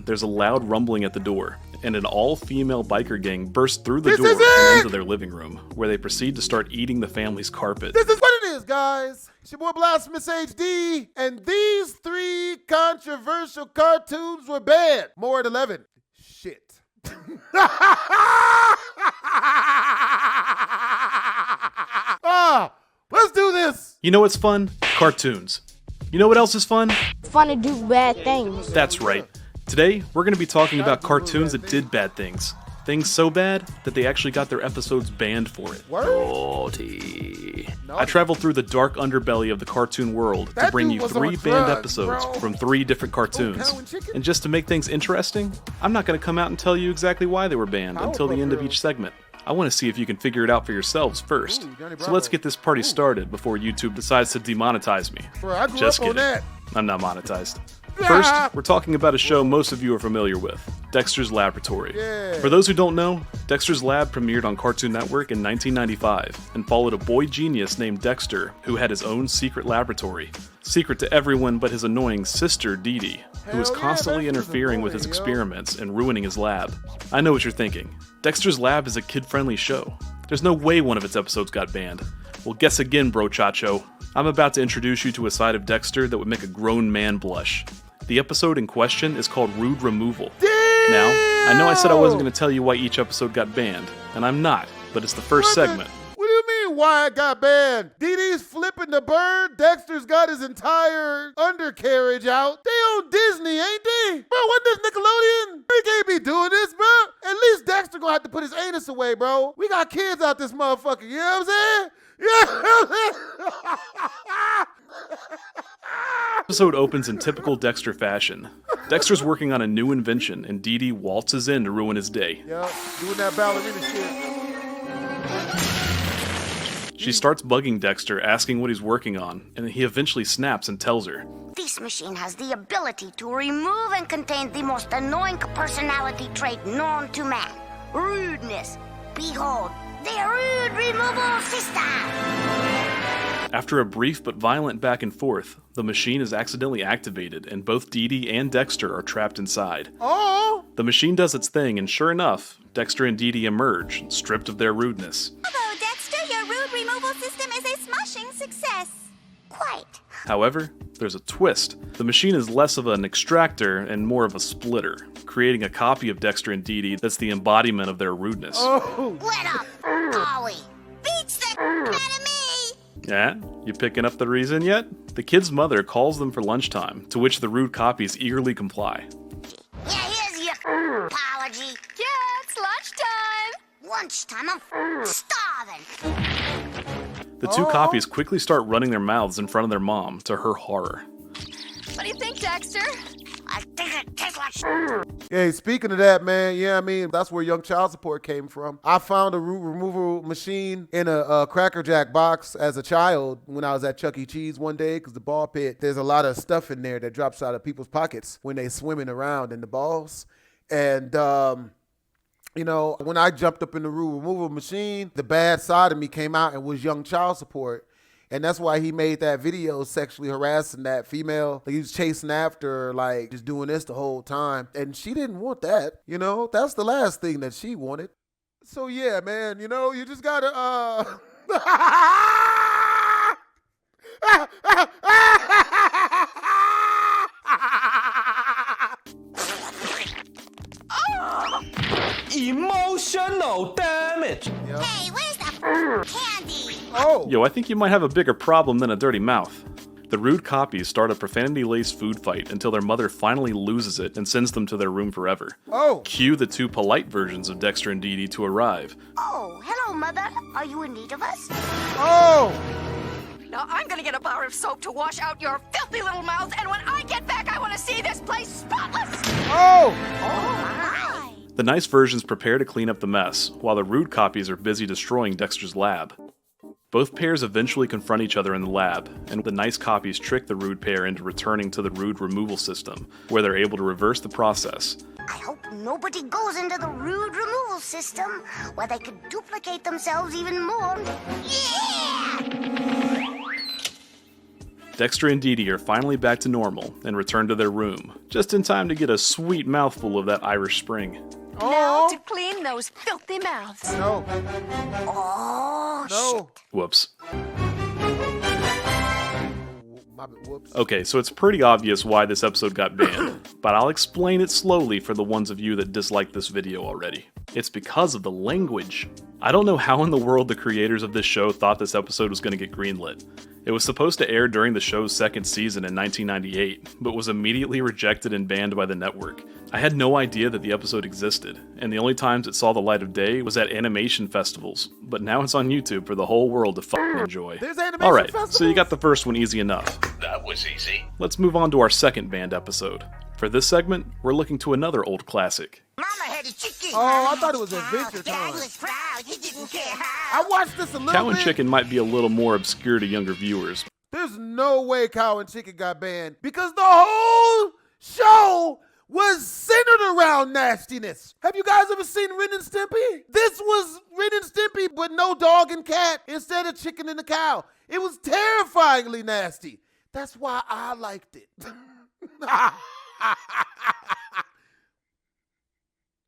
there's a loud rumbling at the door, and an all-female biker gang bursts through the door and into their living room, where they proceed to start eating the family's carpet. This is what it is, guys. It's your boy BlastphamousHD, and these 3 controversial cartoons were banned. More at 11. Shit. Let's do this. You know what's fun? Cartoons. You know what else is fun? Fun to do bad things. That's right. Today, we're going to be talking about cartoons that did bad things. Things so bad that they actually got their episodes banned for it. Naughty. I traveled through the dark underbelly of the cartoon world to bring you 3 banned episodes from 3 different cartoons. And just to make things interesting, I'm not going to come out and tell you exactly why they were banned until the end of each segment. I want to see if you can figure it out for yourselves first. So let's get this party started before YouTube decides to demonetize me. Just kidding. I'm not monetized. First, we're talking about a show most of you are familiar with, Dexter's Laboratory. For those who don't know, Dexter's Lab premiered on Cartoon Network in 1995 and followed a boy genius named Dexter who had his own secret laboratory. Secret to everyone but his annoying sister, Dee Dee, who was constantly interfering with his experiments and ruining his lab. I know what you're thinking. Dexter's Lab is a kid-friendly show. There's no way one of its episodes got banned. Well, guess again, bro chacho. I'm about to introduce you to a side of Dexter that would make a grown man blush. The episode in question is called Rude Removal. Now, I know I said I wasn't going to tell you why each episode got banned, and I'm not, but it's the first segment. What do you mean why it got banned? Dee Dee's flipping the bird, Dexter's got his entire undercarriage out. They own Disney, ain't they? Bro, what this Nickelodeon? We can't be doing this, bro. At least Dexter gonna have to put his anus away, bro. We got kids out this motherfucker, you know what I'm saying? Episode opens in typical Dexter fashion. Dexter's working on a new invention, and Dee Dee waltzes in to ruin his day. Yep, doing that ballerina shit. She starts bugging Dexter, asking what he's working on, and he eventually snaps and tells her. This machine has the ability to remove and contain the most annoying personality trait known to man. Rudeness. Behold, the Rude Removal System! After a brief but violent back and forth, the machine is accidentally activated, and both Dee Dee and Dexter are trapped inside. Oh! The machine does its thing, and sure enough, Dexter and Dee Dee emerge, stripped of their rudeness. Hello, Dexter. Your rude removal system is a smashing success. Quite. However, there's a twist. The machine is less of an extractor and more of a splitter, creating a copy of Dexter and Dee Dee that's the embodiment of their rudeness. Oh! Let up, are we? Beats the out of me. Yeah? You picking up the reason yet? The kid's mother calls them for lunchtime, to which the rude copies eagerly comply. Yeah, here's your apology. Yeah, it's lunchtime. Lunchtime, I'm starving. The 2 copies quickly start running their mouths in front of their mom, to her horror. What do you think, Dexter? I think it tastes like Hey, speaking of that, man, yeah, I mean, that's where Young Child Support came from. I found a root removal machine in a Cracker Jack box as a child when I was at Chuck E. Cheese one day, because the ball pit, there's a lot of stuff in there that drops out of people's pockets when they swimming around in the balls. And, you know, when I jumped up in the root removal machine, the bad side of me came out and was Young Child Support. And that's why he made that video sexually harassing that female. Like, he was chasing after her, like, just doing this the whole time. And she didn't want that, you know? That's the last thing that she wanted. So, yeah, man, you know, you just gotta, Emotional damage. Yep. Hey, where's the candy? Oh! Yo, I think you might have a bigger problem than a dirty mouth. The rude copies start a profanity-laced food fight until their mother finally loses it and sends them to their room forever. Oh! Cue the 2 polite versions of Dexter and Dee Dee to arrive. Oh, hello, Mother. Are you in need of us? Oh! Now I'm gonna get a bar of soap to wash out your filthy little mouths, and when I get back, I want to see this place spotless! Oh! My. The nice versions prepare to clean up the mess, while the rude copies are busy destroying Dexter's lab. Both pairs eventually confront each other in the lab, and the nice copies trick the rude pair into returning to the rude removal system, where they're able to reverse the process. I hope nobody goes into the Rude Removal System, where they could duplicate themselves even more. Yeah! Dexter and Dee Dee are finally back to normal and return to their room, just in time to get a sweet mouthful of that Irish Spring. Now to clean those filthy mouths. No. Oh, No. Whoops. Whoops. Okay, so it's pretty obvious why this episode got banned, but I'll explain it slowly for the ones of you that dislike this video already. It's because of the language. I don't know how in the world the creators of this show thought this episode was going to get greenlit. It was supposed to air during the show's second season in 1998, but was immediately rejected and banned by the network. I had no idea that the episode existed, and the only times it saw the light of day was at animation festivals, but now it's on YouTube for the whole world to fucking enjoy. There's animation Alright, festivals? so you got the first one easy enough. That was easy. Let's move on to our second banned episode. For this segment, we're looking to another old classic. Mama had a chicken. Oh, I thought it was Adventure Dad Time. was proud. He didn't care how. I watched this a little Cow bit. and Chicken might be a little more obscure to younger viewers. There's no way Cow and Chicken got banned because the whole show was centered around nastiness. Have you guys ever seen Ren and Stimpy? This was Ren and Stimpy, but no dog and cat instead of chicken and a cow. It was terrifyingly nasty. That's why I liked it.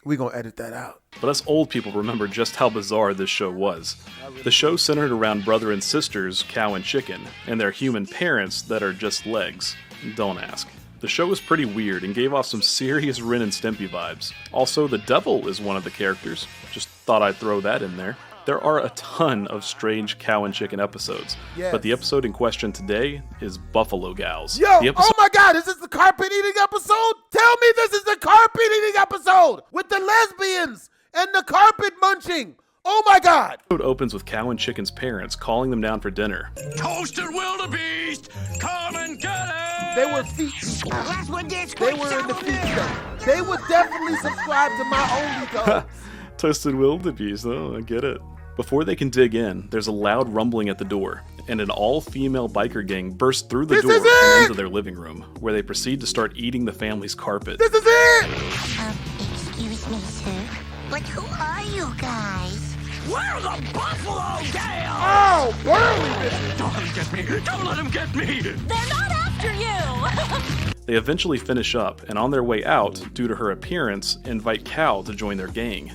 We're gonna edit that out. But us old people remember just how bizarre this show was. The show centered around brother and sisters, Cow and Chicken, and their human parents that are just legs. Don't ask. The show was pretty weird and gave off some serious Ren and Stimpy vibes. Also, the devil is one of the characters. Just thought I'd throw that in there. There are a ton of strange Cow and Chicken episodes, Yes. but the episode in question today is Buffalo Gals. Yo, The episode oh my God, is this the carpet eating episode? Tell me this is the carpet eating episode with the lesbians and the carpet munching. Oh my God. opens with Cow and Chicken's parents calling them down for dinner. Toasted wildebeest, come and get it! They were feet people. Last one did They were in the feet show. They would definitely subscribe to my OnlyCode. Toasted wildebeest, oh, I get it. Before they can dig in, there's a loud rumbling at the door, and an all-female biker gang bursts through the This door is and it! into their living room, where they proceed to start eating the family's carpet. This is it! Excuse me, sir, but who are you guys? We're the Buffalo Gals! Oh, burly bitch. Don't let him get me! Don't let him get me! They're not after you! They eventually finish up, and on their way out, due to her appearance, invite Cow to join their gang.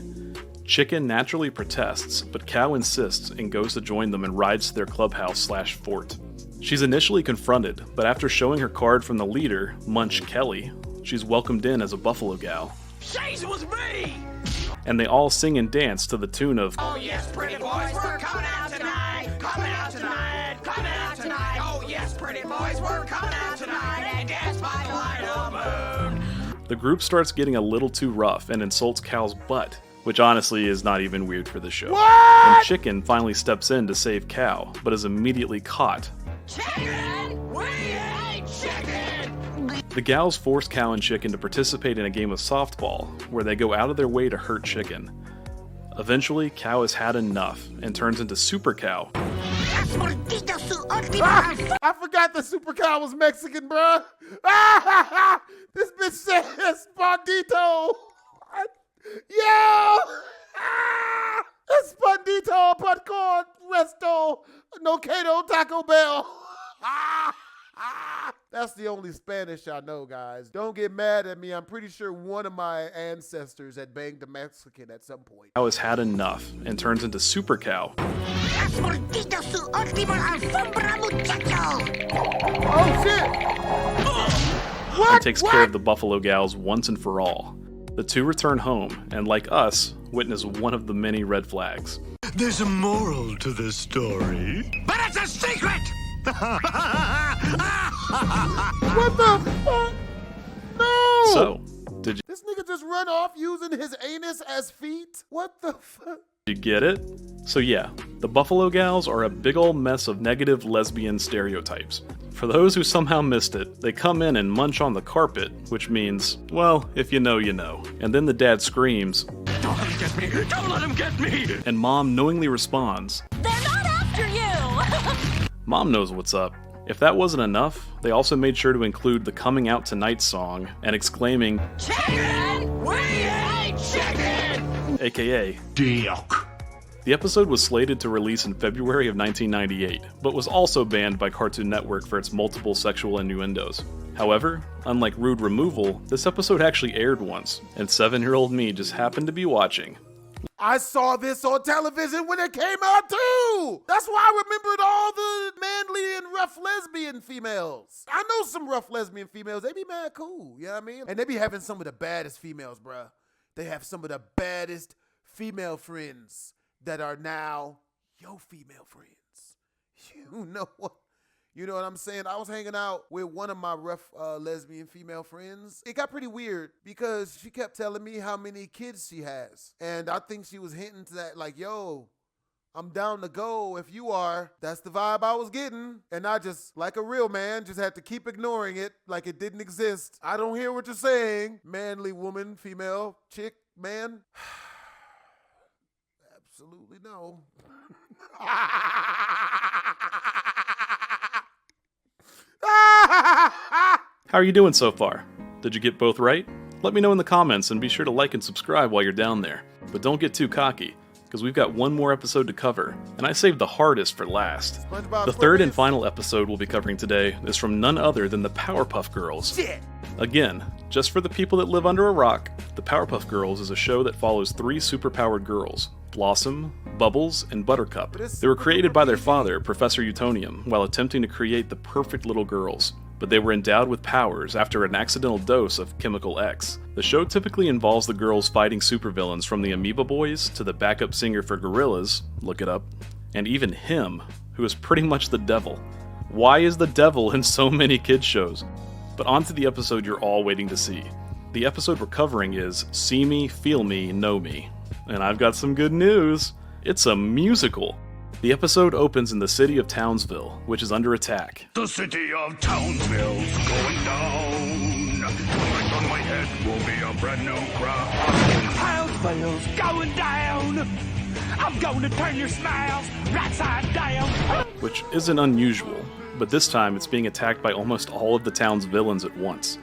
Chicken naturally protests, but Cow insists and goes to join them and rides to their clubhouse/fort. She's initially confronted, but after showing her card from the leader, Munch Kelly, she's welcomed in as a Buffalo Gal. Chase was me! And they all sing and dance to the tune of Oh yes, pretty boys, we're coming out tonight! Coming out tonight! Coming out tonight! Oh yes, pretty boys, we're coming out tonight! And dance by the light of the moon! The group starts getting a little too rough and insults Cow's butt, which honestly is not even weird for the show. What? And Chicken finally steps in to save Cow, but is immediately caught. Chicken! We ain't chicken! The gals force Cow and Chicken to participate in a game of softball, where they go out of their way to hurt Chicken. Eventually, Cow has had enough and turns into Super Cow. I forgot the Super Cow was Mexican, bruh. This bitch says Spondito. Yo! Espandito, popcorn, resto, noquedo, Taco Bell. That's the only Spanish I know, guys. Don't get mad at me. I'm pretty sure one of my ancestors had banged a Mexican at some point. Cow has had enough and turns into Super Cow. Oh, shit! What? And takes care of the Buffalo Gals once and for all. The two return home, and like us, witness one of the many red flags. There's a moral to this story. But it's a secret! What the fuck? No! So, did This nigga just run off using his anus as feet? What the fuck? you get it? So yeah, the Buffalo Gals are a big ol' mess of negative lesbian stereotypes. For those who somehow missed it, they come in and munch on the carpet, which means, well, if you know, you know. And then the dad screams, Don't let him get me! Don't let him get me! and Mom knowingly responds, They're not after you! Mom knows what's up. If that wasn't enough, they also made sure to include the Coming Out Tonight song and exclaiming, Chicken! We ain't chicken! aka, Diok. The episode was slated to release in February of 1998, but was also banned by Cartoon Network for its multiple sexual innuendos. However, unlike Rude Removal, this episode actually aired once, and 7-year-old me just happened to be watching. I saw this on television when it came out too! That's why I remembered all the manly and rough lesbian females. I know some rough lesbian females, they be mad cool, you know what I mean? And they be having some of the baddest females, bruh. They have some of the baddest female friends that are now your female friends. You know what I'm saying? I was hanging out with one of my rough lesbian female friends. It got pretty weird because she kept telling me how many kids she has. And I think she was hinting to that, like, yo, I'm down to go if you are. That's the vibe I was getting. And I just, like a real man, just had to keep ignoring it like it didn't exist. I don't hear what you're saying. Manly woman, female, chick, man. Absolutely no. How are you doing so far? Did you get both right? Let me know in the comments and be sure to like and subscribe while you're down there. But don't get too cocky, because we've got one more episode to cover, and I saved the hardest for last. The third and final episode we'll be covering today is from none other than the Powerpuff Girls. Again, just for the people that live under a rock, the Powerpuff Girls is a show that follows 3 superpowered girls: Blossom, Bubbles, and Buttercup. They were created by their father, Professor Utonium, while attempting to create the perfect little girls. But they were endowed with powers after an accidental dose of Chemical X. The show typically involves the girls fighting supervillains from the Amoeba Boys to the backup singer for Gorillaz, look it up, and even him, who is pretty much the devil. Why is the devil in so many kids shows? But on to the episode you're all waiting to see. The episode we're covering is See Me, Feel Me, Know Me. And I've got some good news. It's a musical. The episode opens in the city of Townsville, which is under attack. The city of Townsville's going down. Right on my head will be a brand new crown. Townsville's going down. I'm going to turn your smiles right side down. Which isn't unusual, but this time it's being attacked by almost all of the town's villains at once.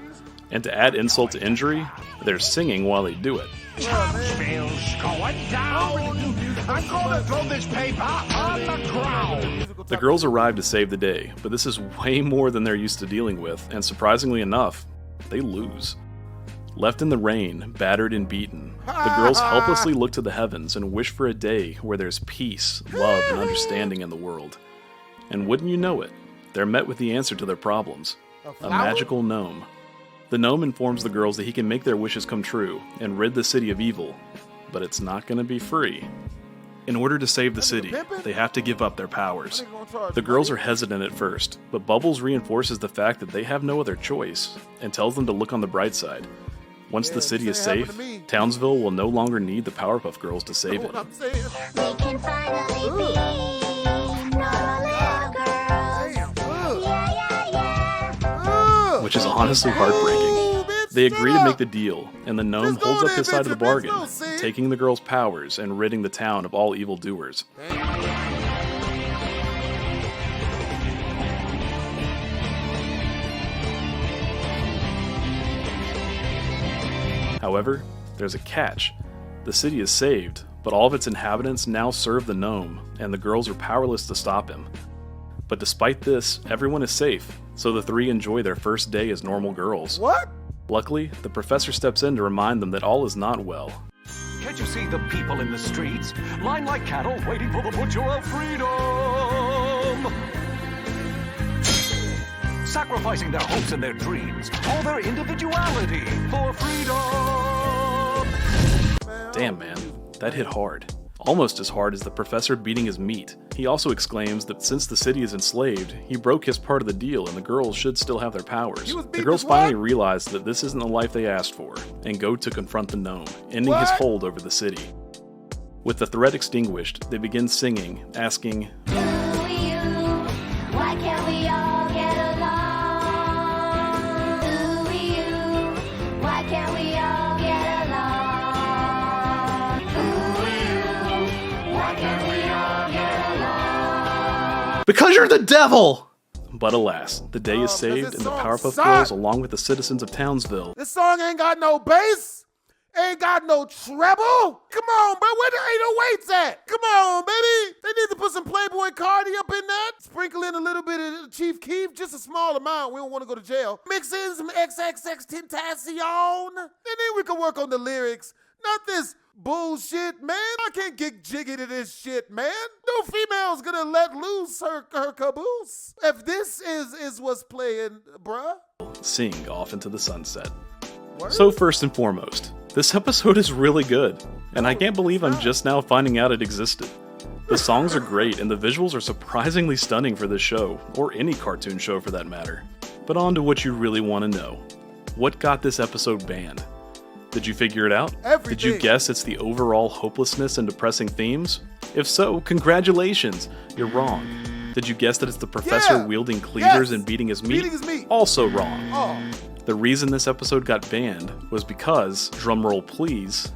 And to add insult to injury, they're singing while they do it. Townsville's going down. I'm going to throw this paper on the ground. The girls arrive to save the day, but this is way more than they're used to dealing with, and surprisingly enough, they lose. Left in the rain, battered and beaten, the girls helplessly look to the heavens and wish for a day where there's peace, love, and understanding in the world. And wouldn't you know it, they're met with the answer to their problems: a magical gnome. The gnome informs the girls that he can make their wishes come true and rid the city of evil, but it's not going to be free. In order to save the city, they have to give up their powers. The girls are hesitant at first, but Bubbles reinforces the fact that they have no other choice and tells them to look on the bright side. Once the city is safe, Townsville will no longer need the Powerpuff Girls to save it. We can finally be normal little girls. Yeah. Which is honestly heartbreaking. They agree to make the deal, and the gnome holds up his side of the bargain, taking the girls' powers and ridding the town of all evildoers. However, there's a catch. The city is saved, but all of its inhabitants now serve the gnome, and the girls are powerless to stop him. But despite this, everyone is safe, so the 3 enjoy their first day as normal girls. What? Luckily, the professor steps in to remind them that all is not well. Can't you see the people in the streets, lined like cattle, waiting for the butcher of freedom? Sacrificing their hopes and their dreams, all their individuality for freedom. Damn, man, that hit hard. Almost as hard as the professor beating his meat. He also exclaims that since the city is enslaved, he broke his part of the deal and the girls should still have their powers. The girls finally realize that this isn't the life they asked for, and go to confront the gnome, ending his hold over the city. With the threat extinguished, they begin singing, asking, Who are you? Why can't we all get along? Who are you? Why can't we all get along? Who are you? Why can't we all get along? "Because you're the devil!" But alas, the day is saved and the Powerpuff Girls, along with the citizens of Townsville, This song ain't got no bass. Ain't got no treble. Come on, bro. Where the 808s at? Come on, baby. They need to put some Playboy Cardi up in that. Sprinkle in a little bit of Chief Keef, just a small amount. We don't want to go to jail. Mix in some XXX Tentacion. And then we can work on the lyrics. Not this bullshit, man. I can't get jiggy to this shit, man. No female's gonna let loose her caboose. If this is what's playing, bruh. Sing off into the sunset. Word? So first and foremost, this episode is really good, and I can't believe I'm just now finding out it existed. The songs are great, and the visuals are surprisingly stunning for this show, or any cartoon show for that matter. But on to what you really want to know. What got this episode banned? Did you figure it out? Everything. Did you guess it's the overall hopelessness and depressing themes? If so, congratulations, you're wrong. Did you guess that it's the professor wielding cleavers and beating his meat? Also wrong. Oh. The reason this episode got banned was because, drumroll please,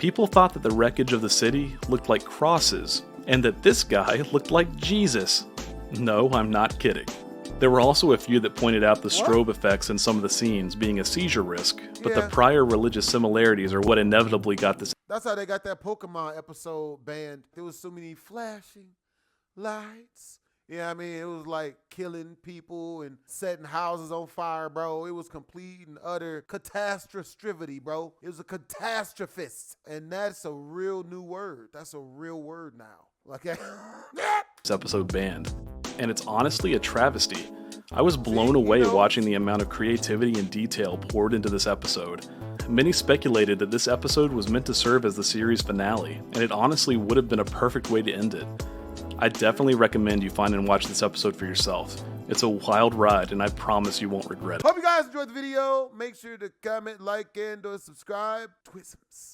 people thought that the wreckage of the city looked like crosses, and that this guy looked like Jesus. No, I'm not kidding. There were also a few that pointed out the strobe effects in some of the scenes being a seizure risk, but the prior religious similarities are what inevitably got this. That's how they got that Pokemon episode banned. There was so many flashing lights. Yeah, I mean, it was like killing people and setting houses on fire, bro. It was complete and utter catastrophe, bro. It was a catastrophist. And that's a real new word. That's a real word now. Like, this episode banned. And it's honestly a travesty. I was blown away watching the amount of creativity and detail poured into this episode. Many speculated that this episode was meant to serve as the series finale, and it honestly would have been a perfect way to end it. I definitely recommend you find and watch this episode for yourself. It's a wild ride, and I promise you won't regret it. Hope you guys enjoyed the video. Make sure to comment, like, and or subscribe. Twisms.